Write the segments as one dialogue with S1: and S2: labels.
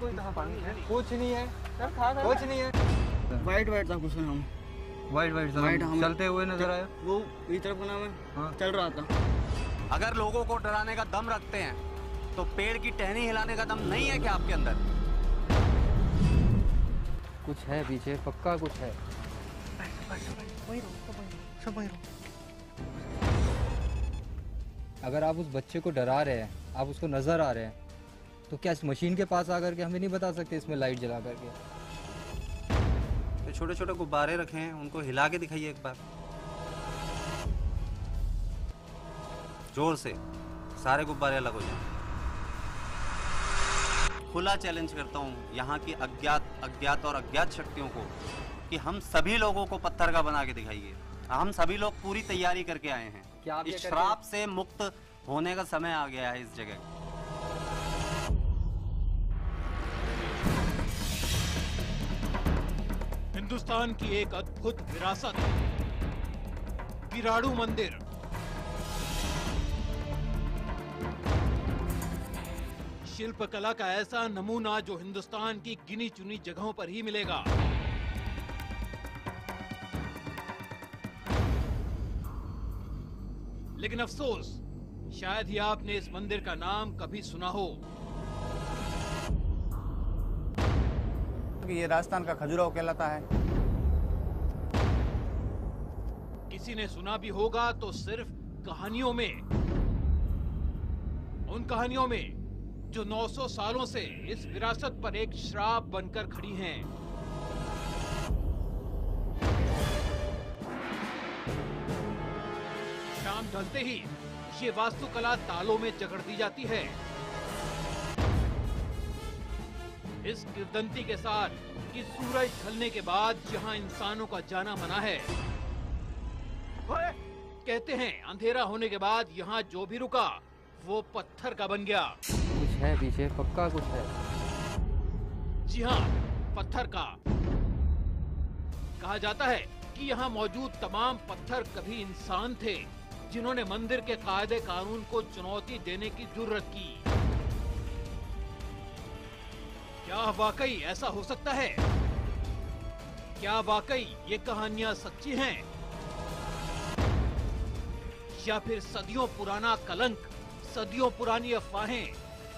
S1: कुछ नहीं है, कुछ नहीं है।
S2: वाइट वाइट था कुछ नाम,
S1: वाइट वाइट चलते हुए नजर आया।
S2: वो इस तरफ नाम है। हाँ। चल रहा था।
S3: अगर लोगों को डराने का दम रखते हैं तो पेड़ की टहनी हिलाने का दम नहीं है क्या आपके अंदर?
S1: कुछ है पीछे, पक्का कुछ है। अगर आप उस बच्चे को डरा रहे हैं, आप उसको नजर आ रहे हैं, तो क्या इस मशीन के पास आकर के हमें नहीं बता सकते इसमें लाइट जला करके?
S3: तो छोटे छोटे गुब्बारे रखे हैं, उनको हिला के दिखाइए एक बार, जोर से, सारे गुब्बारे अलग हो जाएं। खुला चैलेंज करता हूँ यहाँ की अज्ञात और अज्ञात शक्तियों को कि हम सभी लोगों को पत्थर का बना के दिखाइए। हम सभी लोग पूरी तैयारी करके आए हैं। इस श्राप से मुक्त होने का समय आ गया है इस जगह।
S4: हिंदुस्तान की एक अद्भुत विरासत, गिराडू मंदिर। शिल्पकला का ऐसा नमूना जो हिंदुस्तान की गिनी चुनी जगहों पर ही मिलेगा। लेकिन अफसोस, शायद ही आपने इस मंदिर का नाम कभी सुना हो।
S5: ये राजस्थान का खजुराहो कहलाता है।
S4: किसी ने सुना भी होगा तो सिर्फ कहानियों में, उन कहानियों में जो 900 सालों से इस विरासत पर एक श्राप बनकर खड़ी हैं। शाम ढलते ही ये वास्तुकला तालों में जकड़ दी जाती है। इस किंवदंती के साथ कि सूरज ढलने के बाद जहां इंसानों का जाना मना है, कहते हैं अंधेरा होने के बाद यहाँ जो भी रुका वो पत्थर का बन गया।
S1: कुछ है पीछे, पक्का कुछ है।
S4: जी हाँ, पत्थर का। कहा जाता है कि यहाँ मौजूद तमाम पत्थर कभी इंसान थे जिन्होंने मंदिर के कायदे कानून को चुनौती देने की जुर्रत की। क्या वाकई ऐसा हो सकता है? क्या वाकई ये कहानियां सच्ची हैं? या फिर सदियों पुराना कलंक, सदियों पुरानी अफवाहें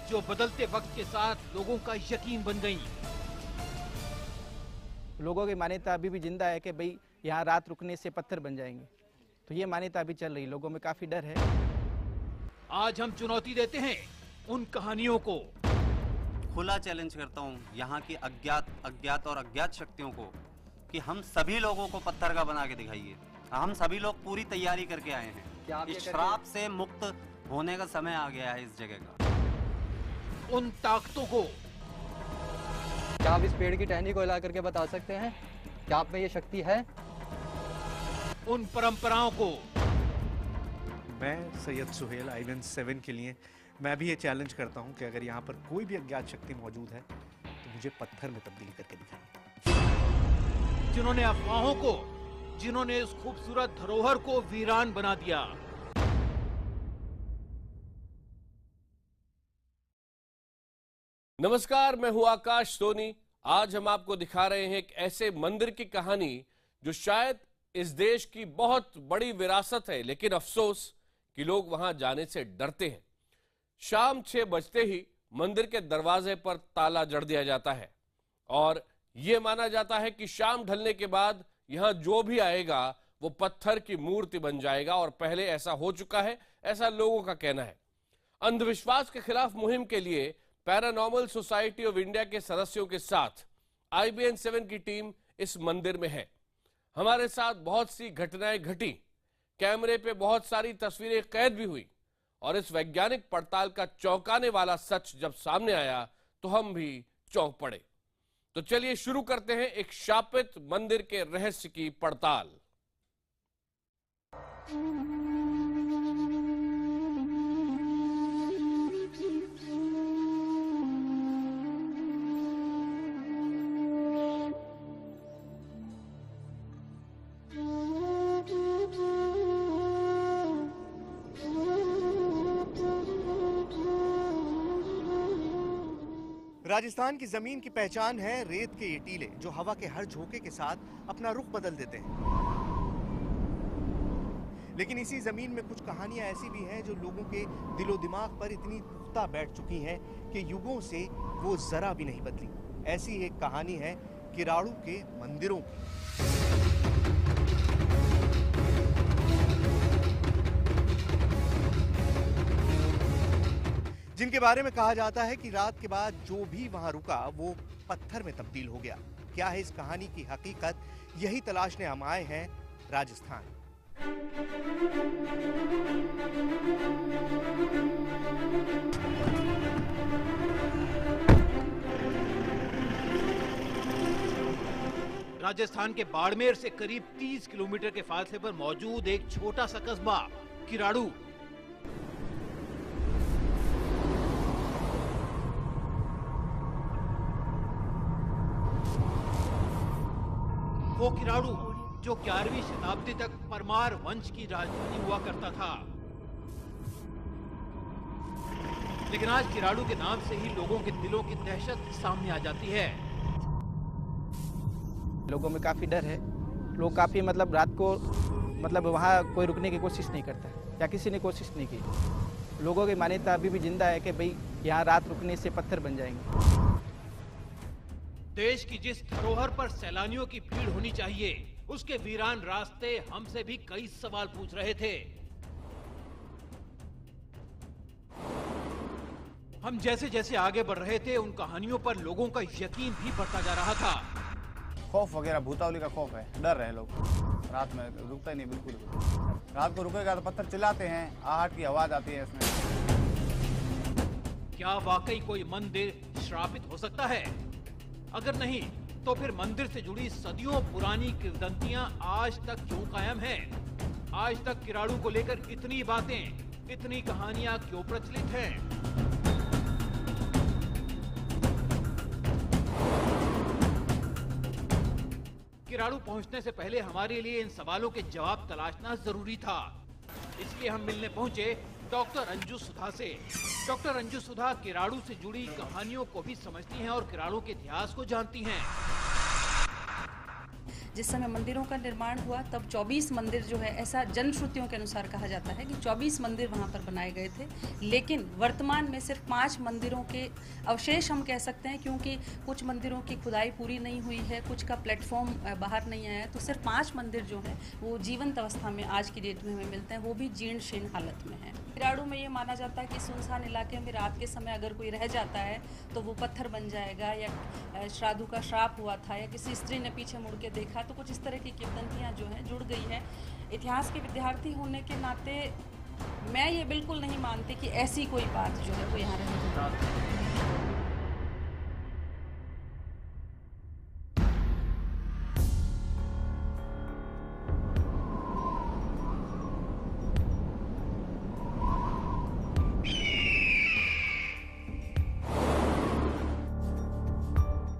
S4: जो बदलते वक्त के साथ लोगों का यकीन बन गईं?
S5: लोगों की मान्यता अभी भी जिंदा है कि भाई यहाँ रात रुकने से पत्थर बन जाएंगे, तो ये मान्यता अभी चल रही, लोगों में काफी डर है।
S4: आज हम चुनौती देते हैं उन कहानियों को।
S3: खुला चैलेंज करता हूँ यहाँ की अज्ञात और अज्ञात शक्तियों को कि हम सभी लोगों को पत्थर का बना के दिखाइए। हम सभी लोग पूरी तैयारी करके आए हैं। इस श्राप से मुक्त होने का समय आ गया है इस जगह का।
S4: उन ताकतों को
S1: क्या आप इस पेड़ की टहनी को हिला करके बता सकते हैं? क्या आप में ये शक्ति है?
S4: उन परंपराओं को।
S6: मैं सैयद सुहेल आईवन 7 के लिए मैं भी ये चैलेंज करता हूं कि अगर यहाँ पर कोई भी अज्ञात शक्ति मौजूद है तो मुझे पत्थर में तब्दील करके दिखाएं।
S4: जिन्होंने अफवाहों को, जिन्होंने इस खूबसूरत धरोहर को वीरान बना दिया।
S7: नमस्कार, मैं हूं आकाश सोनी। आज हम आपको दिखा रहे हैं एक ऐसे मंदिर की कहानी जो शायद इस देश की बहुत बड़ी विरासत है, लेकिन अफसोस कि लोग वहां जाने से डरते हैं। शाम 6 बजते ही मंदिर के दरवाजे पर ताला जड़ दिया जाता है और यह माना जाता है कि शाम ढलने के बाद यहां जो भी आएगा वो पत्थर की मूर्ति बन जाएगा, और पहले ऐसा हो चुका है, ऐसा लोगों का कहना है। अंधविश्वास के खिलाफ मुहिम के लिए पैरानॉर्मल सोसाइटी ऑफ इंडिया के सदस्यों के साथ IBN 7 की टीम इस मंदिर में है। हमारे साथ बहुत सी घटनाएं घटी, कैमरे पे बहुत सारी तस्वीरें कैद भी हुई, और इस वैज्ञानिक पड़ताल का चौंकाने वाला सच जब सामने आया तो हम भी चौंक पड़े। तो चलिए शुरू करते हैं एक शापित मंदिर के रहस्य की पड़ताल।
S6: राजस्थान की जमीन की पहचान है रेत के ये टीले जो हवा के हर झोंके के साथ अपना रुख बदल देते हैं। लेकिन इसी जमीन में कुछ कहानियां ऐसी भी हैं जो लोगों के दिलो दिमाग पर इतनी पुख्ता बैठ चुकी हैं कि युगों से वो जरा भी नहीं बदली। ऐसी एक कहानी है किराड़ू के मंदिरों की। जिनके बारे में कहा जाता है कि रात के बाद जो भी वहां रुका वो पत्थर में तब्दील हो गया। क्या है इस कहानी की हकीकत, यही तलाशने हम आए हैं राजस्थान।
S4: राजस्थान के बाड़मेर से करीब 30 किलोमीटर के फासले पर मौजूद एक छोटा सा कस्बा किराड़ू। वो किराड़ू जो 11वीं शताब्दी तक परमार वंश की राजधानी हुआ करता था, लेकिन आज किराड़ू के नाम से ही लोगों के दिलों की दहशत सामने आ जाती है।
S5: लोगों में काफ़ी डर है। लोग काफ़ी रात को वहाँ कोई रुकने की कोशिश नहीं करता या किसी ने कोशिश नहीं की। लोगों की मान्यता अभी भी जिंदा है कि भाई यहाँ रात रुकने से पत्थर बन जाएंगे।
S4: देश की जिस धरोहर पर सैलानियों की भीड़ होनी चाहिए, उसके वीरान रास्ते हमसे भी कई सवाल पूछ रहे थे। हम जैसे जैसे आगे बढ़ रहे थे, उन कहानियों पर लोगों का यकीन भी बढ़ता जा रहा था।
S8: खौफ वगैरह, भूतावली का खौफ है, डर रहे लोग। रात में रुकता ही नहीं बिल्कुल भी। रात को रुकेगा तो पत्थर चिल्लाते हैं, आहट की आवाज आती है इसमें।
S4: क्या वाकई कोई मंदिर श्रापित हो सकता है? अगर नहीं, तो फिर मंदिर से जुड़ी सदियों पुरानी किंवदंतियां आज तक क्यों कायम हैं? आज तक किराड़ू को लेकर इतनी बातें, इतनी कहानियां क्यों प्रचलित हैं? किराड़ू पहुंचने से पहले हमारे लिए इन सवालों के जवाब तलाशना जरूरी था। इसलिए हम मिलने पहुंचे डॉक्टर अंजू सुधा से। डॉक्टर अंजू सुधा किराड़ू से जुड़ी कहानियों को भी समझती हैं और किराड़ू के इतिहास को जानती हैं।
S9: जिस समय मंदिरों का निर्माण हुआ तब 24 मंदिर जो है, ऐसा जनश्रुतियों के अनुसार कहा जाता है कि 24 मंदिर वहाँ पर बनाए गए थे। लेकिन वर्तमान में सिर्फ 5 मंदिरों के अवशेष हम कह सकते हैं, क्योंकि कुछ मंदिरों की खुदाई पूरी नहीं हुई है, कुछ का प्लेटफॉर्म बाहर नहीं आया है। तो सिर्फ 5 मंदिर जो हैं वो जीवंत अवस्था में आज की डेट में हमें मिलते हैं, वो भी जीर्ण शीर्ण हालत में है। किराड़ू में ये माना जाता है कि सुनसान इलाके में रात के समय अगर कोई रह जाता है तो वो पत्थर बन जाएगा, या श्राद्धु का श्राप हुआ था, या किसी स्त्री ने पीछे मुड़ के देखा, तो कुछ इस तरह की किंवदंतियां जो हैं जुड़ गई हैं। इतिहास के विद्यार्थी होने के नाते मैं ये बिल्कुल नहीं मानती कि ऐसी कोई बात जो है वो यहाँ रही।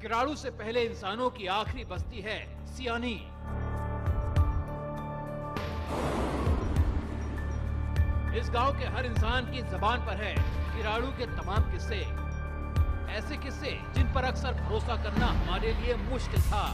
S4: किराड़ू से पहले इंसानों की आखिरी बस्ती है सियानी। इस गांव के हर इंसान की जबान पर है किराड़ू के तमाम किस्से, ऐसे किस्से जिन पर अक्सर भरोसा करना हमारे लिए मुश्किल था।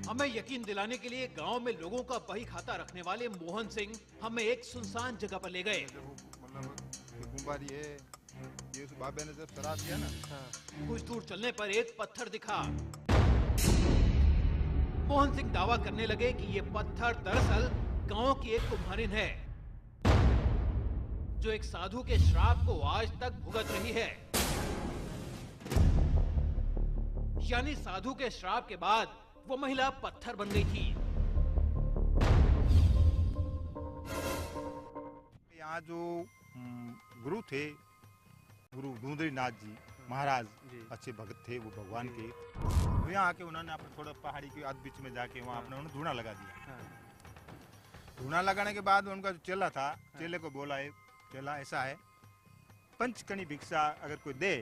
S4: हमें यकीन दिलाने के लिए गांव में लोगों का बही खाता रखने वाले मोहन सिंह हमें एक सुनसान जगह पर ले गए।
S10: कुंभारी है, ये उस बाबे ने जब शराब दिया ना,
S4: कुछ दूर चलने पर एक पत्थर दिखा। मोहन सिंह दावा करने लगे कि ये पत्थर दरअसल गांव की एक कुम्हारिन है, जो एक साधु के श्राप को आज तक भुगत रही है। यानी साधु के श्राप के बाद वो महिला पत्थर बन गई थी।
S10: यहाँ जो गुरु थे, गुरु धुंधरी नाथ जी महाराज, अच्छे भक्त थे वो भगवान के। तो यहाँ आके उन्होंने अपने थोड़ा पहाड़ी के आध बीच में जाके वहाँ अपने उन्होंने धूना लगा दिया। धूना लगाने के बाद उनका जो चेला था, चेले को बोला है, चेला ऐसा है, पंचकणी भिक्षा अगर कोई दे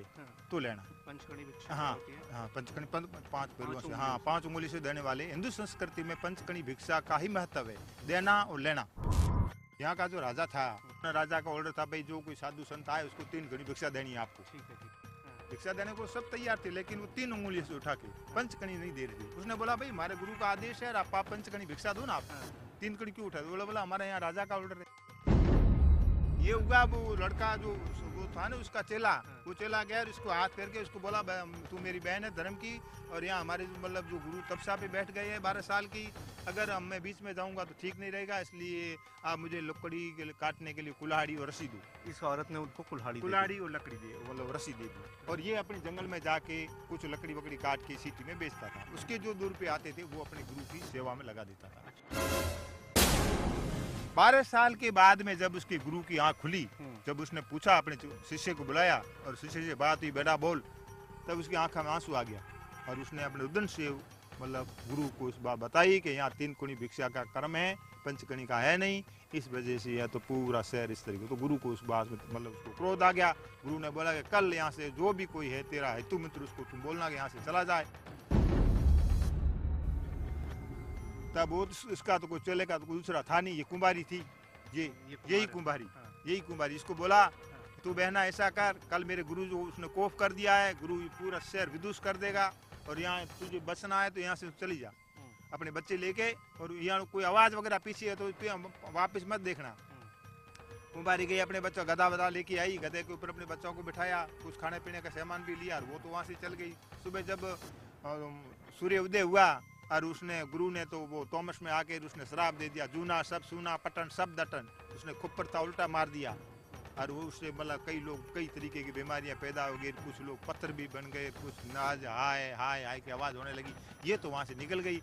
S10: तो लेना।
S6: पंचकड़ी भिक्षा
S10: हाँ
S6: होती है।
S10: हाँ, पंचकड़ी 5 पहलुओं से, हाँ 5 उंगली से देने वाले। हिंदू संस्कृति में पंचकड़ी भिक्षा का ही महत्व है, देना और लेना। यहाँ का जो राजा था, राजा का ऑर्डर था भाई जो कोई साधु संत आए उसको 3 घड़ी भिक्षा देनी है आपको।
S6: ठीक है, ठीक है।
S10: भिक्षा देने को सब तैयार थे, लेकिन वो 3 उंगली से उठा के पंचकड़ी नहीं दे रही थी। उसने बोला भाई हमारे गुरु का आदेश है, आप 5 कड़ी भिक्षा दो ना, आप 3 कड़ी क्यों उठा? बोला हमारे यहाँ राजा का ऑर्डर है। ये हुआ वो लड़का जो वो था ना उसका चेला, वो चेला गया और इसको हाथ फेर के उसको बोला तू मेरी बहन है धर्म की, और यहाँ हमारे मतलब जो गुरु तपसा पे बैठ गए हैं 12 साल की, अगर मैं बीच में जाऊंगा तो ठीक नहीं रहेगा, इसलिए आप मुझे लकड़ी काटने के लिए कुल्हाड़ी और रस्सी दो।
S6: इस औरत ने उनको कुल्हाड़ी
S10: और लकड़ी दी, मतलब रस्सी दे दी, और ये अपने जंगल में जाके कुछ लकड़ी वकड़ी काट के सिटी में बेचता था। उसके जो 2 रुपये आते थे वो अपने गुरु की सेवा में लगा देता था। 12 साल के बाद में जब उसके गुरु की आंख खुली, जब उसने पूछा अपने शिष्य को बुलाया और शिष्य से बात हुई, बेटा बोल, तब उसकी आंख में आंसू आ गया और उसने अपने उद्दन से मतलब गुरु को इस बात बताई कि यहाँ 3 कणी भिक्षा का कर्म है, पंचकणी का है नहीं, इस वजह से यह तो पूरा शहर इस तरीके। तो गुरु को उस बात में मतलब उसको क्रोध आ गया। गुरु ने बोला कि कल यहाँ से जो भी कोई है तेरा हेतु मित्र उसको तुम बोलना कि यहाँ से चला जाए। तब वो इसका तो कोई चले का तो कोई दूसरा था नहीं, ये कुंवारी थी, यही कुंवारी इसको बोला तू बहना ऐसा कर, कल मेरे गुरु जो उसने कोफ कर दिया है, गुरु पूरा शहर विदुष कर देगा, और यहाँ तुझे बचना है तो यहाँ से चली जा अपने बच्चे लेके, और यहाँ कोई आवाज वगैरह पीछे है तो वापस मत देखना। कुंवारी गई, अपने बच्चा गधा वधा लेके आई, गधे के ऊपर अपने बच्चों को बिठाया, कुछ खाने पीने का सामान भी लिया, और वो तो वहाँ से चल गई। सुबह जब सूर्य उदय हुआ और उसने गुरु ने तो वो तोमस में आके उसने श्राप दे दिया, जूना सब सुना पटन सब दटन, उसने खुप्पर था उल्टा मार दिया, और वो उससे मतलब कई लोग कई तरीके की बीमारियां पैदा हो गई, कुछ लोग पत्थर भी बन गए, कुछ नाज हाय हाय हाय की आवाज़ होने लगी। ये तो वहाँ से निकल गई।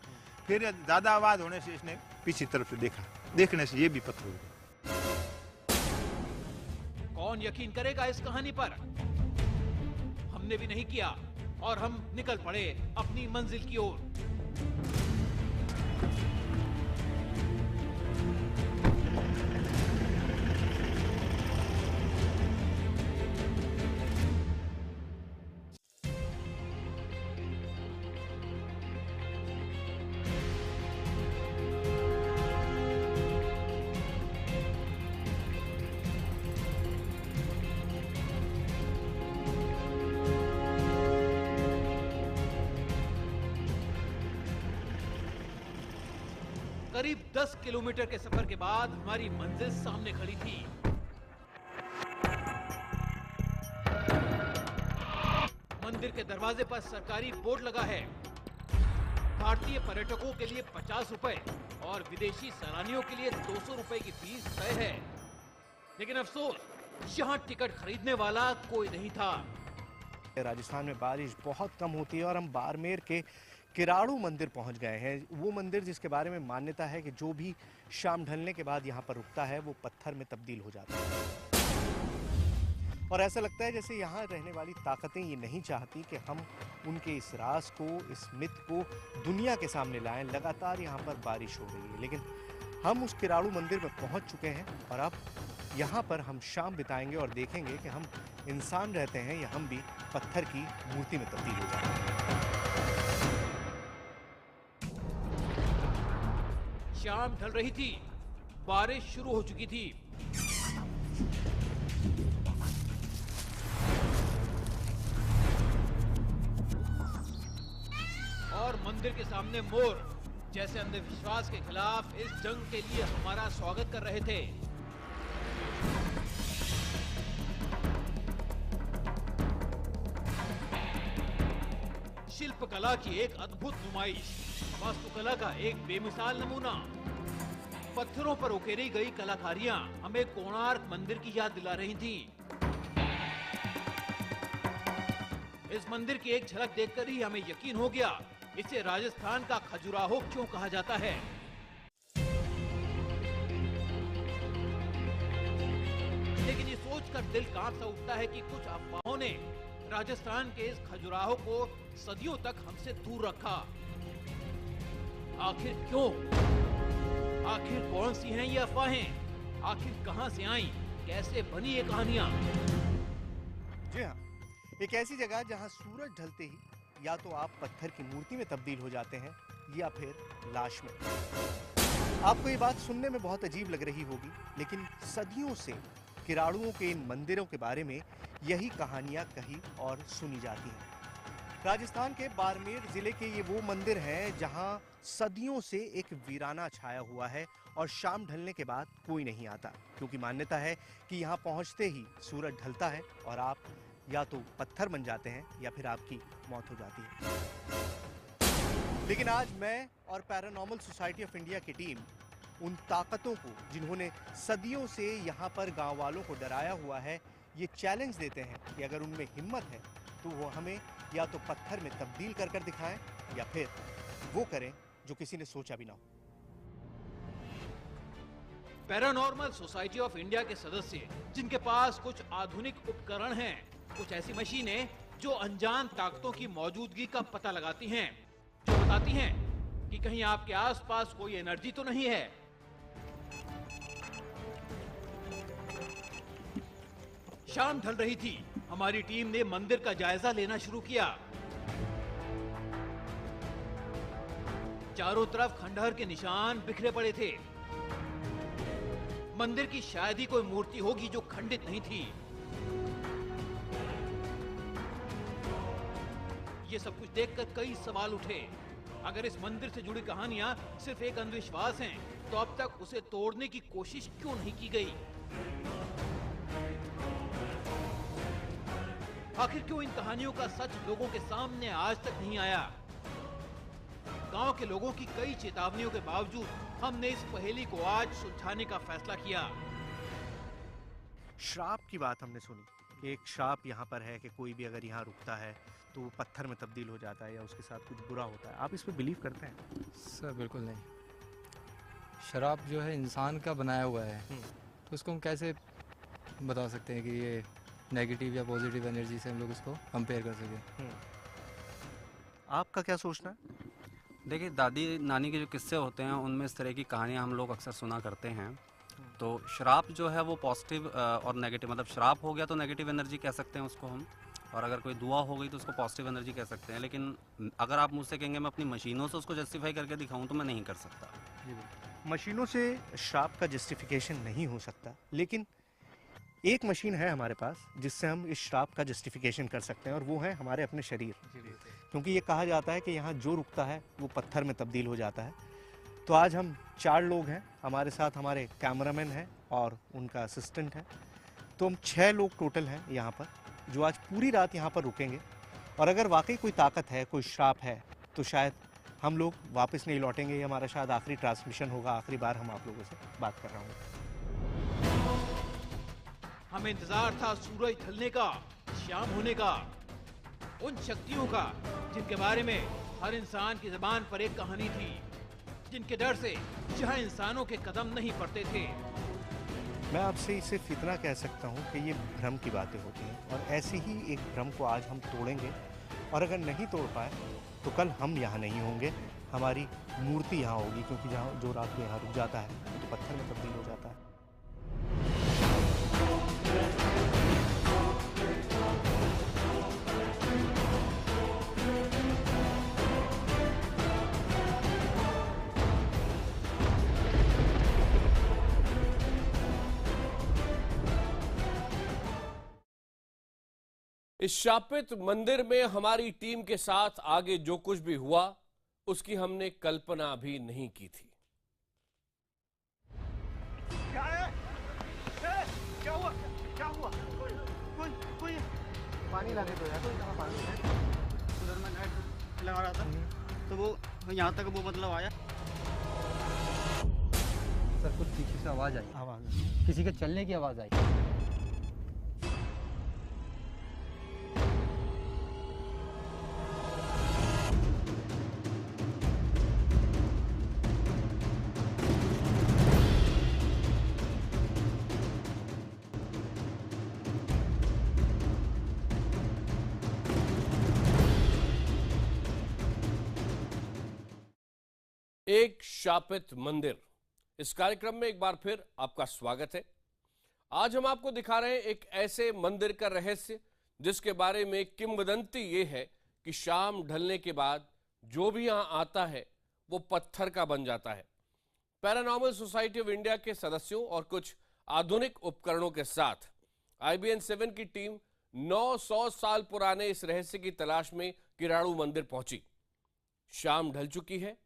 S10: फिर ज़्यादा आवाज़ होने से इसने पीछे तरफ से देखा, देखने से ये भी पत्थर हो गया।
S4: कौन यकीन करेगा इस कहानी पर? हमने भी नहीं किया और हम निकल पड़े अपनी मंजिल की ओर। करीब 10 किलोमीटर के सफर के बाद हमारी मंजिल सामने खड़ी थी। मंदिर के दरवाजे पर सरकारी बोर्ड लगा है, भारतीय पर्यटकों के लिए 50 रुपए और विदेशी सैलानियों के लिए 200 रुपए की फीस तय है। लेकिन अफसोस यहाँ टिकट खरीदने वाला कोई नहीं था।
S6: राजस्थान में बारिश बहुत कम होती है और हम बाड़मेर के किराड़ू मंदिर पहुंच गए हैं। वो मंदिर जिसके बारे में मान्यता है कि जो भी शाम ढलने के बाद यहाँ पर रुकता है वो पत्थर में तब्दील हो जाता है, और ऐसा लगता है जैसे यहाँ रहने वाली ताकतें ये नहीं चाहती कि हम उनके इस राज को, इस मिथ को दुनिया के सामने लाएं। लगातार यहाँ पर बारिश हो रही है, लेकिन हम उस किराड़ू मंदिर में पहुँच चुके हैं और अब यहाँ पर हम शाम बिताएंगे और देखेंगे कि हम इंसान रहते हैं या हम भी पत्थर की मूर्ति में तब्दील हो जाते हैं।
S4: शाम ढल रही थी, बारिश शुरू हो चुकी थी। और मंदिर के सामने मोर जैसे अंधविश्वास के खिलाफ इस जंग के लिए हमारा स्वागत कर रहे थे। शिल्पकला की एक अद्भुत नुमाइश, वास्तुकला का एक बेमिसाल नमूना। पत्थरों पर उकेरी गई कलाकारियां हमें कोणार्क मंदिर की याद दिला रही थीं। इस मंदिर की एक झलक देखकर ही हमें यकीन हो गया इसे राजस्थान का खजुराहो क्यों कहा जाता है। लेकिन ये सोचकर दिल कांप सा उठता है कि कुछ अफवाहों ने राजस्थान के इस खजुराहो को सदियों तक हमसे दूर रखा। आखिर क्यों? आखिर कौन सी हैं ये अफवाहें? आखिर कहां से आई? कैसे बनी ये कहानियां?
S6: जी हाँ, एक ऐसी जगह जहां सूरज ढलते ही या तो आप पत्थर की मूर्ति में तब्दील हो जाते हैं या फिर लाश में। आपको ये बात सुनने में बहुत अजीब लग रही होगी, लेकिन सदियों से किराड़ुओं के इन मंदिरों के बारे में यही कहानियां कही और सुनी जाती हैं। राजस्थान के बाड़मेर जिले के ये वो मंदिर हैं जहां सदियों से एक वीराना छाया हुआ है और शाम ढलने के बाद कोई नहीं आता, क्योंकि मान्यता है कि यहाँ पहुंचते ही सूरज ढलता है और आप या तो पत्थर बन जाते हैं या फिर आपकी मौत हो जाती है। लेकिन आज मैं और पैरानॉर्मल सोसाइटी ऑफ इंडिया की टीम उन ताकतों को जिन्होंने सदियों से यहाँ पर गांव वालों को डराया हुआ है, ये चैलेंज देते हैं कि अगर उनमें हिम्मत है तो वो हमें या तो पत्थर में तब्दील कर कर दिखाएं या फिर वो करें जो किसी ने सोचा भी ना हो।
S4: पैरानॉर्मल सोसाइटी ऑफ इंडिया के सदस्य जिनके पास कुछ आधुनिक उपकरण हैं, कुछ ऐसी मशीनें जो अनजान ताकतों की मौजूदगी का पता लगाती हैं, जो बताती हैं कि कहीं आपके आसपास कोई एनर्जी तो नहीं है। शाम ढल रही थी, हमारी टीम ने मंदिर का जायजा लेना शुरू किया। चारों तरफ खंडहर के निशान बिखरे पड़े थे। मंदिर की शायद ही कोई मूर्ति होगी जो खंडित नहीं थी। ये सब कुछ देखकर कई सवाल उठे। अगर इस मंदिर से जुड़ी कहानियां सिर्फ एक अंधविश्वास हैं, तो अब तक उसे तोड़ने की कोशिश क्यों नहीं की गई? आखिर क्यों इन कहानियों का सच लोगों के सामने आज तक नहीं आया? गांव के लोगों की कई चेतावनियों के बावजूद हमने इस पहेली को आज सुलझाने का फैसला किया।
S6: श्राप की बात हमने सुनी कि एक श्राप यहाँ पर है कि कोई भी अगर यहाँ रुकता है तो वो पत्थर में तब्दील हो जाता है या उसके साथ कुछ बुरा होता है। आप इस पर बिलीव करते हैं?
S1: सर बिल्कुल नहीं। शराब जो है इंसान का बनाया हुआ है, तो उसको हम कैसे बता सकते हैं कि ये नेगेटिव या पॉजिटिव एनर्जी से हम लोग इसको कंपेयर कर सकें?
S6: आपका क्या सोचना है?
S3: देखिए, दादी नानी के जो किस्से होते हैं उनमें इस तरह की कहानियां हम लोग अक्सर सुना करते हैं। तो श्राप जो है वो पॉजिटिव और नेगेटिव, मतलब श्राप हो गया तो नेगेटिव एनर्जी कह सकते हैं उसको हम, और अगर कोई दुआ हो गई तो उसको पॉजिटिव एनर्जी कह सकते हैं। लेकिन अगर आप मुझसे कहेंगे मैं अपनी मशीनों से उसको जस्टिफाई करके दिखाऊं तो मैं नहीं कर सकता।
S6: मशीनों से श्राप का जस्टिफिकेशन नहीं हो सकता, लेकिन एक मशीन है हमारे पास जिससे हम इस श्राप का जस्टिफिकेशन कर सकते हैं, और वो है हमारे अपने शरीर। क्योंकि ये कहा जाता है कि यहाँ जो रुकता है वो पत्थर में तब्दील हो जाता है। तो आज हम 4 लोग हैं, हमारे साथ हमारे कैमरामैन हैं और उनका असिस्टेंट है। तो हम 6 लोग टोटल हैं यहाँ पर, जो आज पूरी रात यहाँ पर रुकेंगे। और अगर वाकई कोई ताकत है, कोई श्राप है, तो शायद हम लोग वापस नहीं लौटेंगे। ये हमारा शायद आखिरी ट्रांसमिशन होगा, आखिरी बार हम आप लोगों से बात कर रहा हूँ।
S4: हमें इंतजार था सूरज ढलने का, शाम होने का, उन शक्तियों का जिनके बारे में हर इंसान की जुबान पर एक कहानी थी, जिनके डर से जहां इंसानों के कदम नहीं पड़ते थे।
S6: मैं आपसे सिर्फ इतना कह सकता हूँ कि ये भ्रम की बातें होती हैं, और ऐसी ही एक भ्रम को आज हम तोड़ेंगे। और अगर नहीं तोड़ पाए तो कल हम यहाँ नहीं होंगे, हमारी मूर्ति यहाँ होगी, क्योंकि जहाँ जो रात को यहाँ रुक जाता है तो पत्थर में तब्दील हो जाता है।
S7: इस शापित मंदिर में हमारी टीम के साथ आगे जो कुछ भी हुआ उसकी हमने कल्पना भी नहीं की थी।
S2: क्या है? क्या हुआ? क्या हुआ? कोई
S8: पानी लाने दो यार, पानी है।
S2: उधर मैं लाइट लगा रहा था तो वो यहाँ तक वो मतलब आया।
S1: सर कुछ पीछे से आवाज आई, किसी के चलने की आवाज आई।
S7: एक शापित मंदिर, इस कार्यक्रम में एक बार फिर आपका स्वागत है। आज हम आपको दिखा रहे हैं एक ऐसे मंदिर का रहस्य जिसके बारे में किंवदंती ये है कि शाम ढलने के बाद जो भी यहां आता है वो पत्थर का बन जाता है। पैरानॉर्मल सोसाइटी ऑफ इंडिया के सदस्यों और कुछ आधुनिक उपकरणों के साथ IBN7 की टीम 900 साल पुराने इस रहस्य की तलाश में किराड़ू मंदिर पहुंची। शाम ढल चुकी है,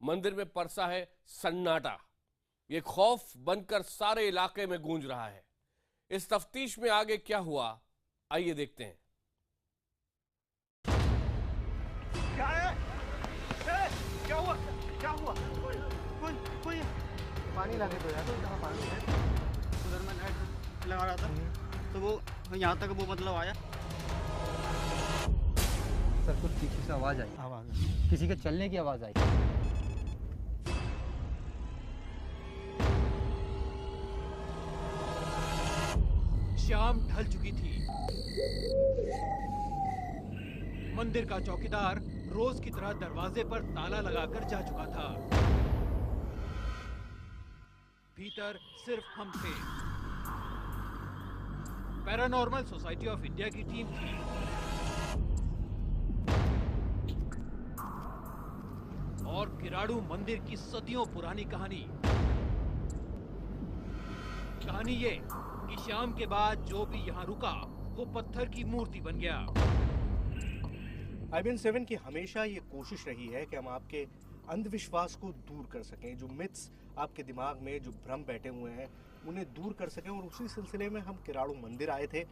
S7: मंदिर में परसा है सन्नाटा। ये खौफ बनकर सारे इलाके में गूंज रहा है। इस तफ्तीश में आगे क्या हुआ, आइए देखते हैं।
S2: क्या है? क्या हुआ? क्या हुआ? कोई
S5: पानी लाने दो यार, पानी है।
S2: उधर मैं लाइट लगा रहा था तो वो यहाँ तक वो मतलब आया।
S1: सर कुछ पीछे से आवाज़ आई, किसी के चलने की आवाज़ आई।
S4: शाम ढल चुकी थी। मंदिर का चौकीदार रोज की तरह दरवाजे पर ताला लगाकर जा चुका था। भीतर सिर्फ हम थे। पैरानॉर्मल सोसाइटी ऑफ इंडिया की टीम थी। और किराड़ू मंदिर की सदियों पुरानी कहानी ये कि शाम के बाद जो भी यहाँ रुका वो पत्थर की मूर्ति बन गया।
S6: IBN7 की हमेशा ये कोशिश रही है कि हम आपके अंधविश्वास को दूर कर सकें, जो मिथ्स आपके दिमाग में जो भ्रम बैठे हुए हैं उन्हें दूर कर सकें। और उसी सिलसिले में हम किराड़ू मंदिर आए थे।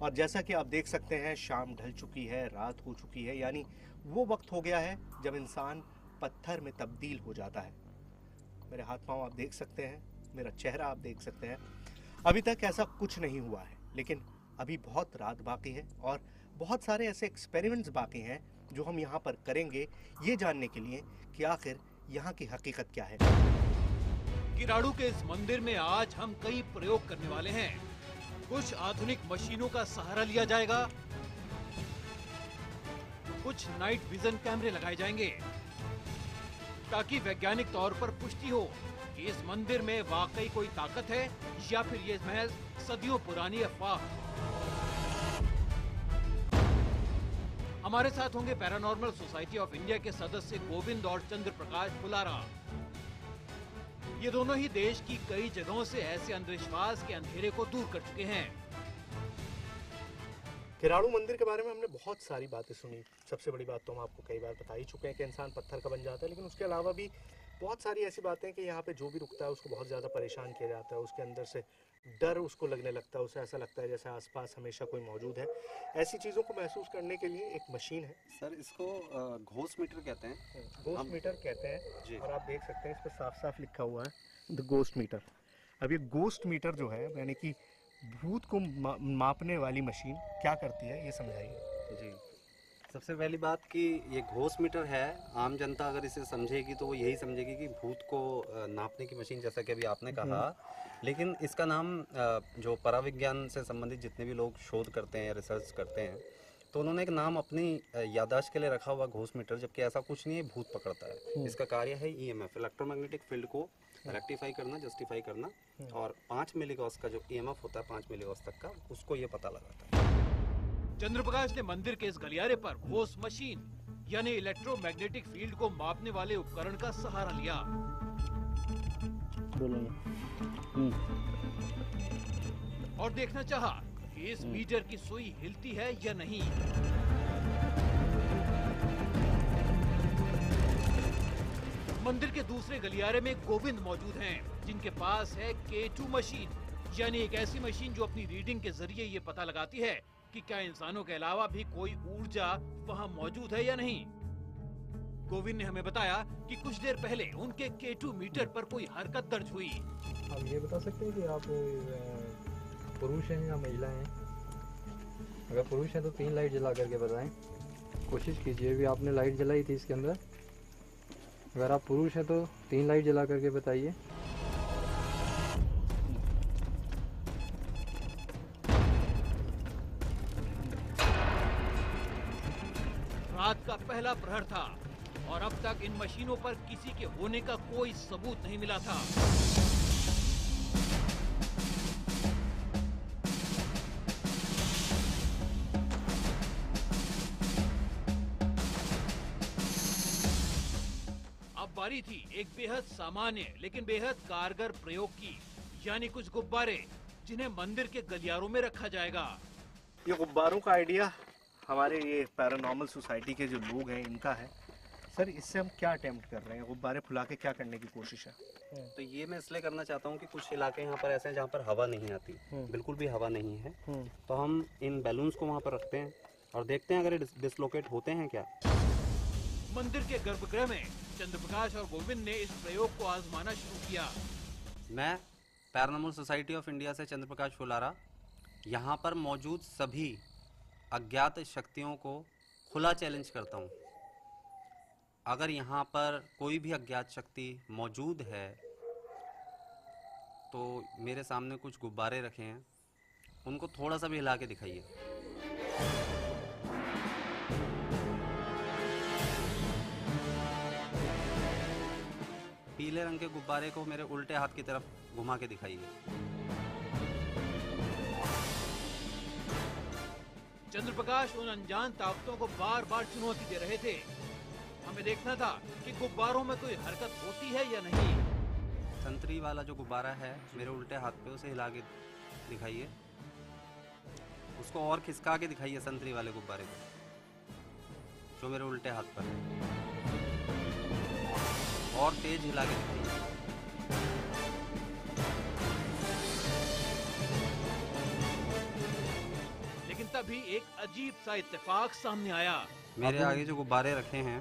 S6: और जैसा कि आप देख सकते हैं, शाम ढल चुकी है, रात हो चुकी है, यानी वो वक्त हो गया है जब इंसान पत्थर में तब्दील हो जाता है। मेरे हाथ पांव आप देख सकते हैं, मेरा चेहरा आप देख सकते हैं। अभी तक ऐसा कुछ नहीं हुआ है, लेकिन अभी बहुत रात बाकी है और बहुत सारे ऐसे एक्सपेरिमेंट्स बाकी हैं जो हम यहाँ पर करेंगे, ये जानने के लिए कि आखिर यहाँ की हकीकत क्या है।
S4: किराड़ू के इस मंदिर में आज हम कई प्रयोग करने वाले हैं। कुछ आधुनिक मशीनों का सहारा लिया जाएगा, कुछ नाइट विजन कैमरे लगाए जाएंगे ताकि वैज्ञानिक तौर पर पुष्टि हो कि इस मंदिर में वाकई कोई ताकत है या फिर ये महज सदियों पुरानी अफवाह। हमारे साथ होंगे पैरानॉर्मल सोसाइटी ऑफ इंडिया के सदस्य गोविंद और चंद्र प्रकाश फुलारा। ये दोनों ही देश की कई जगहों से ऐसे अंधविश्वास के अंधेरे को दूर कर चुके हैं।
S6: किराड़ू मंदिर के बारे में हमने बहुत सारी बातें सुनी। सबसे बड़ी बात तो हम आपको कई बार बता ही चुके हैं कि इंसान पत्थर का बन जाता है, लेकिन उसके अलावा भी बहुत सारी ऐसी बातें हैं कि यहाँ पे जो भी रुकता है उसको बहुत ज़्यादा परेशान किया जाता है। उसके अंदर से डर उसको लगने लगता है, उसे ऐसा लगता है जैसे आसपास हमेशा कोई मौजूद है। ऐसी चीज़ों को महसूस करने के लिए एक मशीन है
S3: सर, इसको घोस्ट मीटर कहते हैं।
S6: घोस्ट मीटर कहते हैं। और आप देख सकते हैं इस पर साफ साफ लिखा हुआ है द घोस्ट मीटर। अब ये घोस्ट मीटर जो है, यानी कि भूत को मापने वाली मशीन क्या करती है, ये समझाइए।
S3: जी, सबसे पहली बात कि ये घोस्ट मीटर है। आम जनता अगर इसे समझेगी तो वो यही समझेगी कि भूत को नापने की मशीन, जैसा कि अभी आपने कहा। लेकिन इसका नाम जो पराविज्ञान से संबंधित जितने भी लोग शोध करते हैं या रिसर्च करते हैं, तो उन्होंने एक नाम अपनी याददाश्त के लिए रखा हुआ घोस्ट मीटर, जबकि ऐसा कुछ नहीं है। भूत पकड़ता है। इसका कार्य है EMF, इलेक्ट्रोमैग्नेटिक फील्ड को रेक्टिफाई करना, जस्टिफाई करना। और 5 मिलीगॉस का जो EMF होता है, 5 मिलीगॉस तक का, उसको ये पता लगाता है।
S4: चंद्रप्रकाश ने मंदिर के इस गलियारे पर घोस्ट मशीन यानी इलेक्ट्रोमैग्नेटिक फील्ड को मापने वाले उपकरण का सहारा लिया। और देखना चाहा कि इस मीटर की सुई हिलती है या नहीं। मंदिर के दूसरे गलियारे में गोविंद मौजूद हैं, जिनके पास है K2 मशीन, यानी एक ऐसी मशीन जो अपनी रीडिंग के जरिए ये पता लगाती है कि क्या इंसानों के अलावा भी कोई ऊर्जा वहाँ मौजूद है या नहीं। गोविंद ने हमें बताया कि कुछ देर पहले उनके K2 मीटर पर कोई हरकत दर्ज हुई।
S1: आप ये बता सकते हैं कि आप पुरुष हैं या महिला हैं? अगर पुरुष हैं तो 3 लाइट जला करके बताएं। कोशिश कीजिए, भी आपने लाइट जलाई थी इसके अंदर। अगर आप पुरुष हैं तो 3 लाइट जला करके बताइए।
S4: रात का पहला प्रहर था और अब तक इन मशीनों पर किसी के होने का कोई सबूत नहीं मिला था। बारी थी एक बेहद सामान्य लेकिन बेहद कारगर प्रयोग की, यानी कुछ गुब्बारे जिन्हें मंदिर के गलियारों में रखा जाएगा।
S6: ये गुब्बारों का आइडिया हमारे ये पैरानॉर्मल सोसाइटी के जो लोग हैं इनका है। सर, इससे हम क्या अटेम्प्ट कर रहे हैं? गुब्बारे फुला के क्या करने की कोशिश है?
S3: तो ये मैं इसलिए करना चाहता हूँ कि कुछ इलाके यहाँ पर ऐसे हैं जहाँ पर हवा नहीं आती, बिल्कुल भी हवा नहीं है। तो हम इन बैलून्स को वहाँ पर रखते हैं और देखते हैं अगर ये डिसलोकेट होते हैं क्या।
S4: मंदिर के गर्भगृह में चंद्रप्रकाश और गोविंद ने इस प्रयोग को आजमाना शुरू किया।
S3: मैं पैरानॉर्मल सोसाइटी ऑफ इंडिया से चंद्रप्रकाश फुलारा यहाँ पर मौजूद सभी अज्ञात शक्तियों को खुला चैलेंज करता हूँ। अगर यहाँ पर कोई भी अज्ञात शक्ति मौजूद है तो मेरे सामने कुछ गुब्बारे रखे हैं, उनको थोड़ा सा भी हिला के दिखाइए। पीले रंग के गुब्बारे को मेरे उल्टे हाथ की तरफ घुमा के दिखाइए।
S4: चंद्रप्रकाश उन अनजान ताकतों को बार बार चुनौती दे रहे थे। हमें देखना था कि गुब्बारों में कोई हरकत होती है या नहीं।
S3: संतरी वाला जो गुब्बारा है मेरे उल्टे हाथ पे, उसे हिला के दिखाइए। उसको और खिसका के दिखाइए संतरी वाले गुब्बारे को जो मेरे उल्टे हाथ पर है, और तेज हिला के दिखाइए।
S4: लेकिन तभी एक अजीब सा इत्तेफाक सामने आया।
S3: मेरे आगे जो गुब्बारे रखे हैं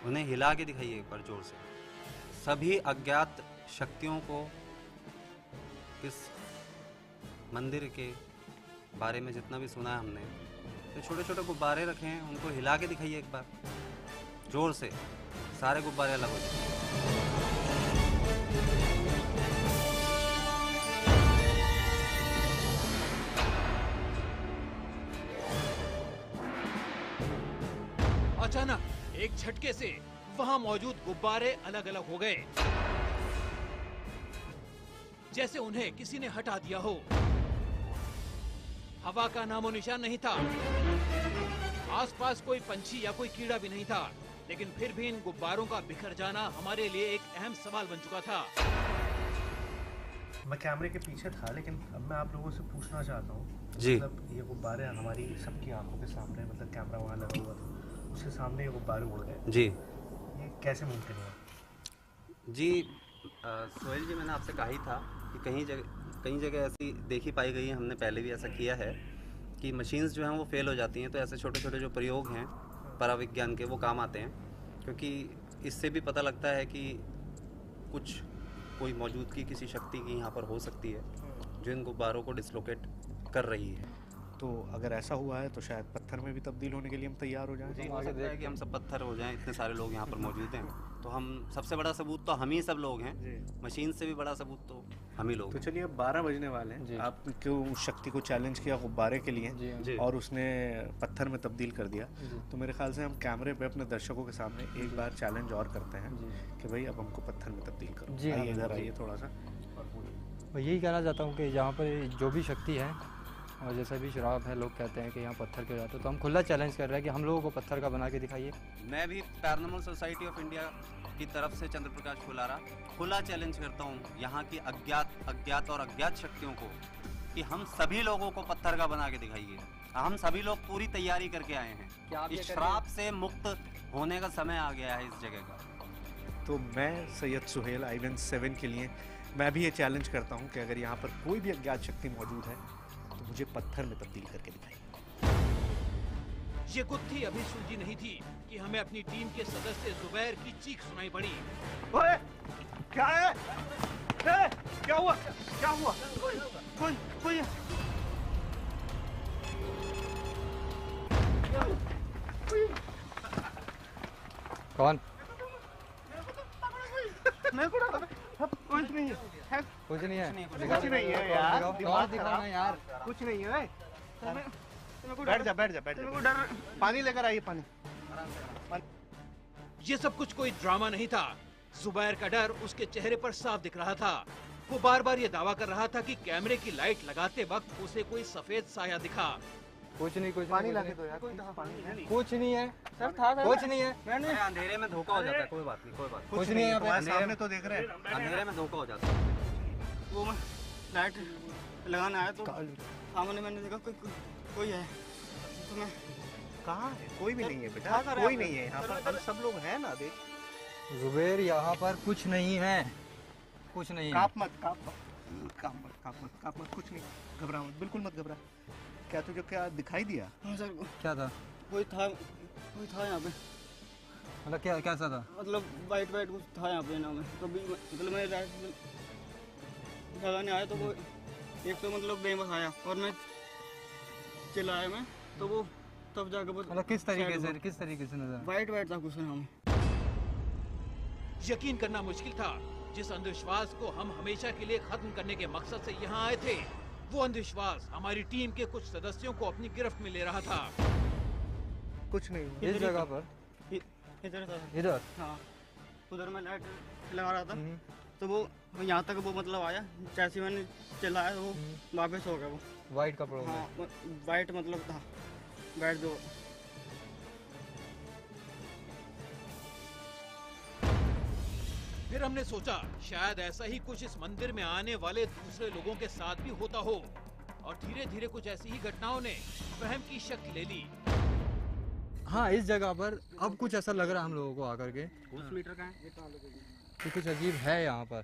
S3: उन्हें हिला के दिखाइए एक बार जोर से। सभी अज्ञात शक्तियों को इस मंदिर के बारे में जितना भी सुना है हमने, तो छोटे छोटे गुब्बारे रखे हैं उनको हिला के दिखाइए एक बार जोर से। सारे गुब्बारे अलग हो जाए।
S4: अचानक एक झटके से वहां मौजूद गुब्बारे अलग अलग हो गए, जैसे उन्हें किसी ने हटा दिया हो। हवा का नामो निशान नहीं था, आसपास कोई पंछी या कोई कीड़ा भी नहीं था। लेकिन फिर भी इन गुब्बारों का बिखर जाना हमारे लिए एक अहम सवाल बन चुका था।
S6: मैं कैमरे के पीछे था, लेकिन अब मैं आप लोगों से पूछना चाहता हूँ
S3: जी।
S6: मतलब ये गुब्बारे हमारी सबकी आंखों के सामने, मतलब कैमरा वहाँ लगा हुआ था, उसके सामने ये गुब्बारे उड़ गए
S3: जी।
S6: ये कैसे मुमकिन हुआ?
S3: जी सोहेल जी, मैंने आपसे कहा ही था कि कई जगह ऐसी देखी पाई गई है, हमने पहले भी ऐसा किया है कि मशीन्स जो हैं वो फेल हो जाती हैं। तो ऐसे छोटे छोटे जो प्रयोग हैं पराविज्ञान के, वो काम आते हैं, क्योंकि इससे भी पता लगता है कि कोई मौजूदगी किसी शक्ति की यहाँ पर हो सकती है जो इन गुब्बारों को डिसलोकेट कर रही है।
S6: तो अगर ऐसा हुआ है तो शायद पत्थर में भी तब्दील होने के लिए हम तैयार हो जाएं।
S3: जी, हो सकता है कि हम सब पत्थर हो जाएं, इतने सारे लोग यहाँ पर मौजूद हैं। तो हम सबसे बड़ा सबूत तो हम ही सब लोग हैं, मशीन से भी बड़ा सबूत तो हम ही लोग।
S6: तो चलिए, अब 12 बजने वाले हैं। आप क्यों उस शक्ति को चैलेंज किया गुब्बारे के लिए और उसने पत्थर में तब्दील कर दिया, तो मेरे ख्याल से हम कैमरे पे अपने दर्शकों के सामने एक बार चैलेंज और करते हैं कि भाई अब हमको पत्थर में तब्दील करो। आइए इधर आइए थोड़ा सा।
S1: मैं यही कहना चाहता हूँ कि यहाँ पर जो भी शक्ति है और जैसे भी शराब है, लोग कहते हैं कि यहाँ पत्थर के जाते, तो हम खुला चैलेंज कर रहे हैं कि हम लोगों को पत्थर का बना के दिखाइए।
S3: मैं भी पैरानॉर्मल सोसाइटी ऑफ इंडिया की तरफ से चंद्रप्रकाश फुलारा खुला चैलेंज करता हूँ यहाँ की अज्ञात और अज्ञात शक्तियों को कि हम सभी लोगों को पत्थर का बना के दिखाइए। हम सभी लोग पूरी तैयारी करके आए हैं। इस श्राप से मुक्त होने का समय आ गया है इस जगह का।
S6: तो मैं सैयद सुहेल IVEN 7 के लिए मैं भी ये चैलेंज करता हूँ कि अगर यहाँ पर कोई भी अज्ञात शक्ति मौजूद है तो मुझे पत्थर में तब्दील करके दिखाइए।
S4: ये गुत्थी अभी सुलझी नहीं थी कि हमें अपनी टीम के सदस्य जुबैर की चीख सुनाई पड़ी।
S6: ओए, क्या है? क्या हुआ? क्या हुआ? कोई
S1: कौन?
S2: कुछ नहीं है,
S1: कुछ नहीं है,
S2: कुछ नहीं है यार, दिमाग
S1: दिखाना यार,
S2: कुछ नहीं है। बैठ जा। डर, पानी लेकर आइए, पानी।
S4: ये सब कुछ कोई ड्रामा नहीं था। जुबैर का डर उसके चेहरे पर साफ दिख रहा था। वो बार बार ये दावा कर रहा था कि कैमरे की लाइट लगाते वक्त उसे कोई सफेद साया दिखा।
S1: कुछ नहीं
S6: पानी लाके दो यार,
S1: कुछ नहीं है
S2: सर था
S1: कुछ नहीं है
S2: मैंने
S3: अंधेरे में धोखा हो जाता है, कोई बात नहीं, कोई बात
S1: कुछ नहीं है यहाँ पे
S6: सामने तो देख रहे हैं।
S3: नहीं, अंधेरे में धोखा हो जाता है।
S2: वो मैं लाइट लगाने आया तो सामने मैंने देखा कोई है तो मैं
S6: कहाँ है? कोई भी नहीं है बेटा,
S2: कहाँ कर रहे
S6: कोई
S2: आप?
S6: नहीं है यहाँ पर, हम सब लोग हैं ना। देख
S1: जुबेर यहाँ पर कुछ नहीं है, कुछ नहीं है।
S6: काप मत, कुछ नहीं, घबरा मत, बिल्कुल मत घबरा। क्या तुझे क्या दिखाई दिया?
S2: हाँ सर
S1: क्या था
S2: कोई था यहाँ पे,
S1: मतलब क्या कैसा था?
S2: मतलब वाइट कुछ था यहाँ पे ना में तो भी मतलब मैं लाइट लगाने आया तो वो एक तो मतलब बेबस आया और मैं चिल्लाया मैं तो वो तब जाकर
S1: मतलब किस तरीके से नजर?
S2: वाइट था कुछ नाम।
S4: यकीन करना मुश्किल था, जिस अंधविश्वास को हम हमेशा के लिए खत्म करने के मकसद से यहाँ आए थे, वो अंधविश्वास हमारी टीम के कुछ सदस्यों को अपनी गिरफ्त में ले रहा था।
S6: कुछ नहीं,
S1: इस जगह पर
S2: इधर था
S1: इधर?
S2: हाँ, उधर मैं लाइट लगा रहा था तो वो यहाँ तक वो मतलब आया, जैसे मैंने चलाया वो वापस हो गया वो।
S1: वाइट कपड़ों में?
S2: हाँ वाइट मतलब था, वाइट जो
S4: फिर हमने सोचा शायद ऐसा ही कुछ इस मंदिर में आने वाले दूसरे लोगों के साथ भी होता हो, और धीरे धीरे कुछ ऐसी ही घटनाओं ने वहम की शक्ल ले ली।
S1: हाँ, इस जगह पर अब कुछ ऐसा लग रहा है हम लोगों को आकर के
S3: घोष मीटर का है
S1: कि कुछ अजीब है यहाँ पर।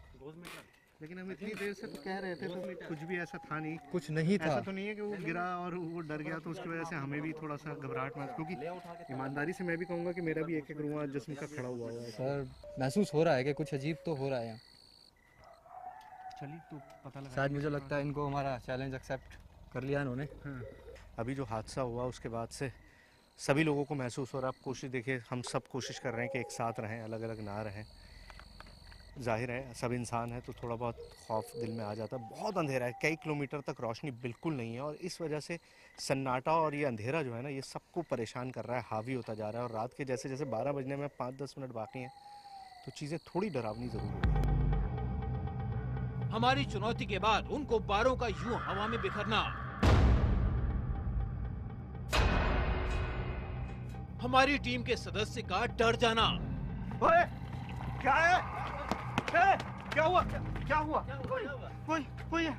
S6: लेकिन हम इतनी देर से तो कह रहे थे तो कुछ भी ऐसा था नहीं,
S1: कुछ नहीं था।
S6: ऐसा तो नहीं है कि वो गिरा और वो डर गया तो उसकी वजह से हमें भी थोड़ा सा घबराहट महसूस, क्योंकि ईमानदारी से मैं भी कहूँगा कि मेरा भी एक रुआ जिस्म का खड़ा हुआ है।
S1: सर महसूस हो रहा है कि कुछ अजीब तो हो रहा है यहाँ।
S6: चलिए तो पता लगा,
S1: शायद मुझे लगता है इनको हमारा चैलेंज एक्सेप्ट कर लिया इन्होंने।
S6: हाँ। अभी जो हादसा हुआ उसके बाद से सभी लोगों को महसूस हो रहा है। आप कोशिश देखिए, हम सब कोशिश कर रहे हैं कि एक साथ रहें, अलग अलग ना रहें। जाहिर है सब इंसान है तो थोड़ा बहुत खौफ दिल में आ जाता है। बहुत अंधेरा है, कई किलोमीटर तक रोशनी बिल्कुल नहीं है और इस वजह से सन्नाटा और ये अंधेरा जो है ना, ये सबको परेशान कर रहा है, हावी होता जा रहा है। और रात के जैसे जैसे 12 बजने में 5-10 मिनट बाकी हैं तो चीज़ें थोड़ी डरावनी ज़रूर हो गई।
S4: हमारी चुनौती के बाद उन गुब्बारों का यूं हवा में बिखरना, हमारी टीम के सदस्य का डर जाना।
S6: ओए, क्या है? क्या हुआ? क्या हुआ?
S2: कोई है।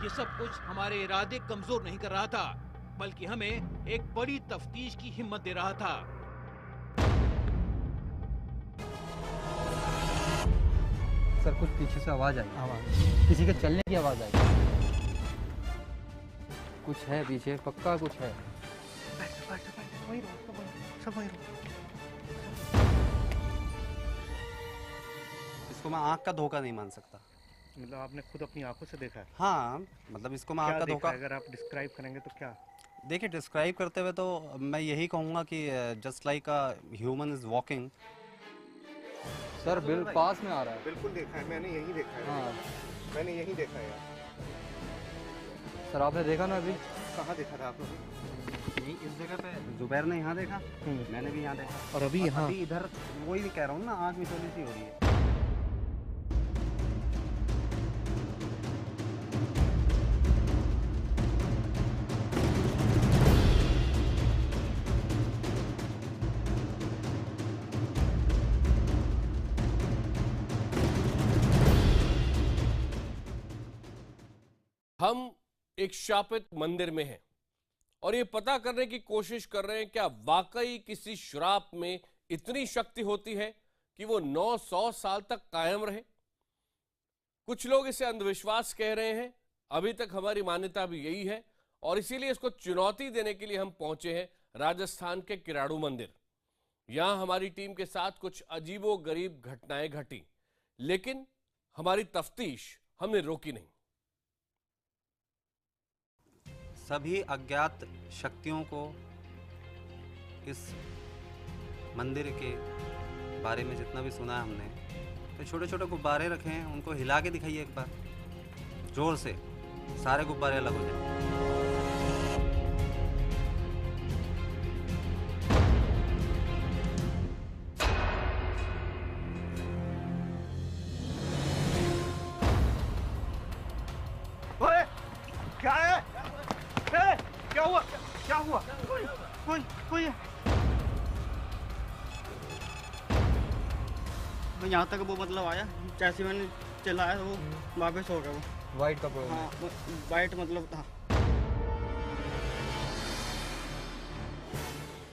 S4: ये सब कुछ हमारे इरादे कमजोर नहीं कर रहा था, बल्कि हमें एक बड़ी तफ्तीश की हिम्मत दे रहा था।
S1: सर कुछ पीछे से आवाज आई, किसी के चलने की आवाज आई। कुछ है पीछे, पक्का कुछ है।
S3: इसको मैं आँख का धोखा नहीं मान सकता।
S6: मतलब आपने खुद अपनी आंखों से देखा है?
S3: हाँ, मतलब इसको मैं आँख का धोखा,
S6: अगर आप डिस्क्राइब करेंगे तो क्या?
S3: देखिए डिस्क्राइब करते हुए तो मैं यही कहूँगा कि just like a human is walking.
S1: Sir bill pass में आ रहा है।
S6: बिल्कुल देखा है, मैंने यही देखा है।
S1: हाँ
S6: मैंने यही देखा है यार।
S1: सर आपने देखा ना अभी?
S6: कहाँ देखा था आपने?
S3: यही इस जगह पे जुबैर ने यहाँ देखा, मैंने भी यहाँ देखा।
S6: और अभी यहाँ
S3: अभी इधर वही कह रहा हूँ ना, आँख मिचौली सी हो रही है।
S7: हम एक शापित मंदिर में हैं और ये पता करने की कोशिश कर रहे हैं क्या वाकई किसी श्राप में इतनी शक्ति होती है कि वो 900 साल तक कायम रहे। कुछ लोग इसे अंधविश्वास कह रहे हैं, अभी तक हमारी मान्यता भी यही है और इसीलिए इसको चुनौती देने के लिए हम पहुंचे हैं राजस्थान के किराड़ू मंदिर। यहां हमारी टीम के साथ कुछ अजीबोगरीब घटनाएं घटी, लेकिन हमारी तफ्तीश हमने रोकी नहीं।
S3: सभी अज्ञात शक्तियों को इस मंदिर के बारे में जितना भी सुना है हमने, तो छोटे छोटे गुब्बारे रखे हैं, उनको हिला के दिखाइए एक बार जोर से, सारे गुब्बारे अलग हो जाए।
S6: क्या है?
S2: कोई है। तो यहाँ तक वो मतलब आया, जैसे मैंने चलाया वो वापस हो गया वो।
S1: वाइट कपड़ों में?
S2: हाँ, वाइट मतलब था।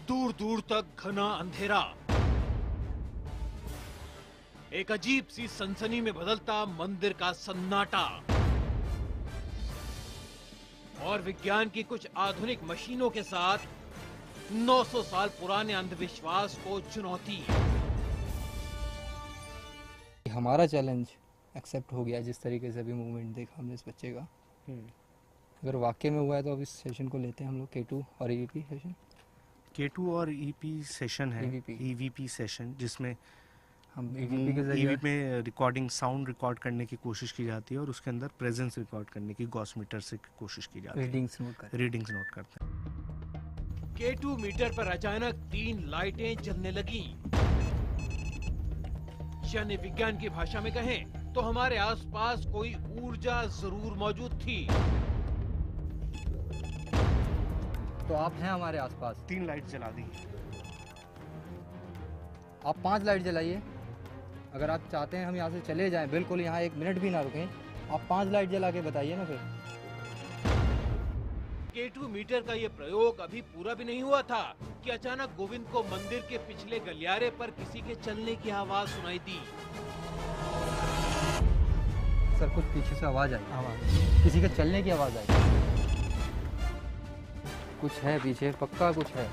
S4: दूर दूर तक घना अंधेरा, एक अजीब सी सनसनी में बदलता मंदिर का सन्नाटा और विज्ञान की कुछ आधुनिक मशीनों के साथ 900 साल पुराने अंधविश्वास को चुनौती।
S1: हमारा चैलेंज एक्सेप्ट हो गया जिस तरीके से अभी मूवमेंट देखा हमने इस बच्चे का। अगर वाकई में हुआ है तो अब इस सेशन को लेते हैं हम लोग K2 और EVP सेशन।
S6: K2 और EP सेशन है, EVP सेशन, जिसमें
S1: हम EVP के जरिए
S6: में रिकॉर्डिंग साउंड रिकॉर्ड करने की कोशिश की जाती है और उसके अंदर प्रेजेंस रिकॉर्ड करने की गॉसमीटर से कोशिश की जाती है। रीडिंग्स नोट करते हैं।
S4: K2 मीटर पर अचानक 3 लाइटें जलने लगी। यानी विज्ञान की भाषा में कहें तो हमारे आसपास कोई ऊर्जा जरूर मौजूद थी।
S1: तो आप हैं हमारे आसपास।
S6: 3 लाइट जला दी।
S1: आप 5 लाइट जलाइए। अगर आप चाहते हैं हम यहाँ से चले जाएं, बिल्कुल यहाँ 1 मिनट भी ना रुकें, आप 5 लाइट जला के बताइए ना फिर।
S4: K2 मीटर का ये प्रयोग अभी पूरा भी नहीं हुआ था कि अचानक गोविंद को मंदिर के पिछले गलियारे पर किसी के चलने की आवाज सुनाई दी।
S1: सर कुछ पीछे से आवाज आई, किसी के चलने की आवाज आई। कुछ है पीछे, पक्का कुछ है।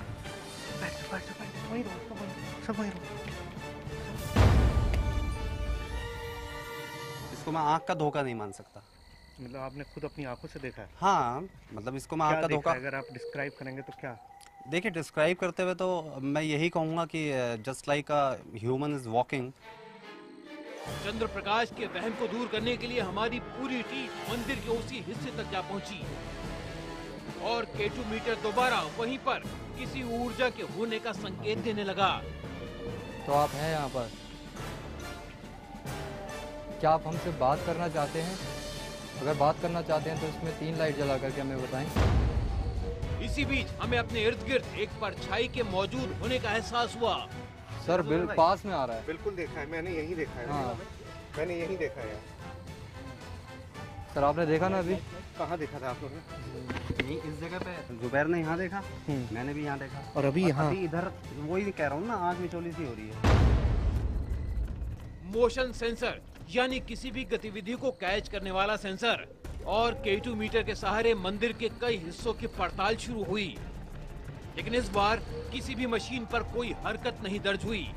S3: इसको मैं आँख का धोखा नहीं मान सकता।
S6: मतलब आपने खुद अपनी आंखों से देखा है?
S3: हाँ, मतलब इसको मैं आँख का धोखा।
S6: अगर आप डिस्क्राइब करेंगे तो क्या?
S3: देखिए, डिस्क्राइब करते हुए तो मैं यही कहूँगा कि just like a human is walking.
S4: Chandra Prakash के वहम को दूर करने के लिए हमारी पूरी टीम मंदिर के उसी हिस्से तक जा पहुंची और K2 मीटर दोबारा वहीं पर किसी ऊर्जा के होने का संकेत देने लगा।
S1: तो आप हैं यहाँ पर, क्या आप हमसे बात करना चाहते हैं? अगर बात करना चाहते हैं तो इसमें 3 लाइट जला करके हमें बताएं।
S4: इसी बीच हमें अपने इर्द गिर्द एक परछाई के मौजूद होने का एहसास हुआ।
S1: सर पास में आ रहा है।
S6: बिल्कुल देखा है, मैंने यही देखा है।
S1: हाँ।
S6: मैंने यही देखा है।
S1: सर आपने देखा ना अभी?
S6: कहाँ देखा था आप लोगों ने?
S3: इस जगह पे जुबैर ने यहाँ देखा, मैंने भी यहाँ देखा।
S6: और अभी यहाँ
S3: इधर वही कह रहा हूँ ना, आँख में चोली सी हो रही है।
S4: मोशन सेंसर यानी किसी भी गतिविधि को कैच करने वाला सेंसर और K2 मीटर के सहारे मंदिर के कई हिस्सों की पड़ताल शुरू हुई, लेकिन इस बार किसी भी मशीन पर कोई हरकत नहीं दर्ज हुई।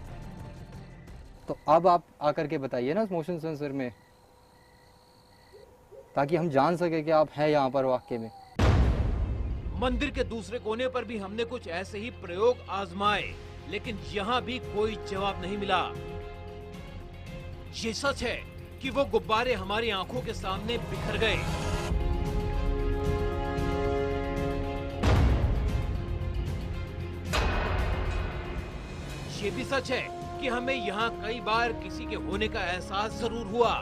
S1: तो अब आप आकर के बताइए ना मोशन सेंसर में, ताकि हम जान सके कि आप हैं यहाँ पर वाकई में।
S4: मंदिर के दूसरे कोने पर भी हमने कुछ ऐसे ही प्रयोग आजमाए, लेकिन यहाँ भी कोई जवाब नहीं मिला। ये सच है कि वो गुब्बारे हमारी आंखों के सामने बिखर गए। ये भी सच है कि हमें यहाँ कई बार किसी के होने का एहसास जरूर हुआ।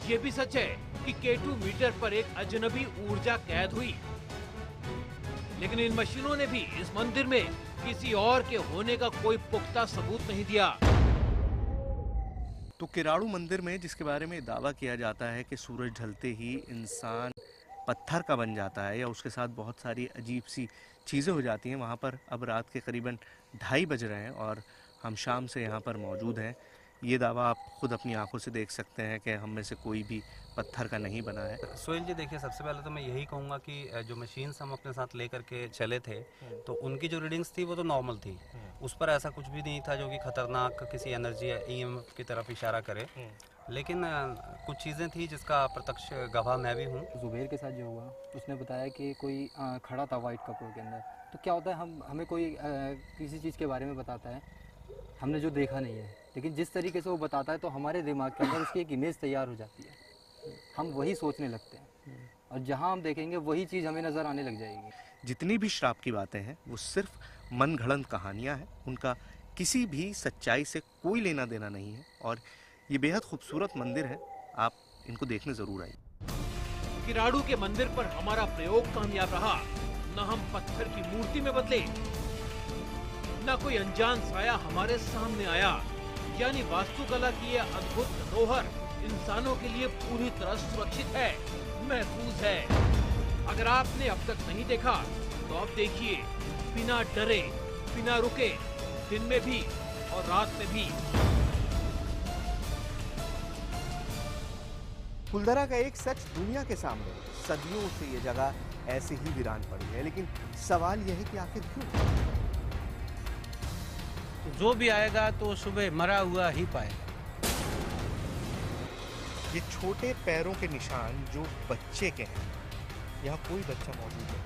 S4: ये भी सच है कि K2 मीटर पर एक अजनबी ऊर्जा कैद हुई, लेकिन इन मशीनों ने भी इस मंदिर में किसी और के होने का कोई पुख्ता सबूत नहीं दिया।
S6: तो किराड़ू मंदिर में जिसके बारे में दावा किया जाता है कि सूरज ढलते ही इंसान पत्थर का बन जाता है या उसके साथ बहुत सारी अजीब सी चीज़ें हो जाती हैं, वहाँ पर अब रात के करीबन 2:30 बज रहे हैं और हम शाम से यहाँ पर मौजूद हैं। ये दावा आप खुद अपनी आंखों से देख सकते हैं कि हम में से कोई भी पत्थर का नहीं बना है।
S3: सोहेल जी, देखिए, सबसे पहले तो मैं यही कहूँगा कि जो मशीन्स हम अपने साथ लेकर के चले थे तो उनकी जो रीडिंग्स थी वो तो नॉर्मल थी। उस पर ऐसा कुछ भी नहीं था जो कि खतरनाक किसी एनर्जी या EMF की तरफ इशारा करे, लेकिन कुछ चीज़ें थी जिसका प्रत्यक्ष गवाह मैं भी हूँ।
S1: जुबैर के साथ जो हुआ, उसने बताया कि कोई खड़ा था वाइट कपड़ों के अंदर। तो क्या होता है, हमें कोई किसी चीज़ के बारे में बताता है, हमने जो देखा नहीं है, लेकिन जिस तरीके से वो बताता है तो हमारे दिमाग के अंदर उसकी एक इमेज तैयार हो जाती है, हम वही सोचने लगते हैं और जहाँ हम देखेंगे वही चीज़ हमें नज़र आने लग जाएगी।
S6: जितनी भी श्राप की बातें हैं वो सिर्फ मनगढ़ंत कहानियाँ हैं, उनका किसी भी सच्चाई से कोई लेना देना नहीं है और ये बेहद खूबसूरत मंदिर है, आप इनको देखने ज़रूर आइए।
S4: किराड़ू के मंदिर पर हमारा प्रयोग कामयाब रहा। न हम पत्थर की मूर्ति में बदले, न कोई अनजान साया हमारे सामने आया। यानी वास्तुकला की यह अद्भुत धरोहर इंसानों के लिए पूरी तरह सुरक्षित है, महफूज है। अगर आपने अब तक नहीं देखा तो अब देखिए, बिना डरे, बिना रुके, दिन में भी और रात में भी।
S11: फुलधरा का एक सच दुनिया के सामने, सदियों से ये जगह ऐसे ही वीरान पड़ी है, लेकिन सवाल यह है कि आखिर क्यों?
S12: जो भी आएगा तो सुबह मरा हुआ ही पाएगा।
S6: ये छोटे पैरों के निशान जो बच्चे के हैं, यहाँ कोई बच्चा मौजूद है।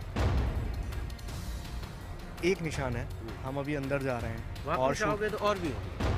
S6: एक निशान है, हम अभी अंदर जा रहे हैं
S12: और भी होंगे।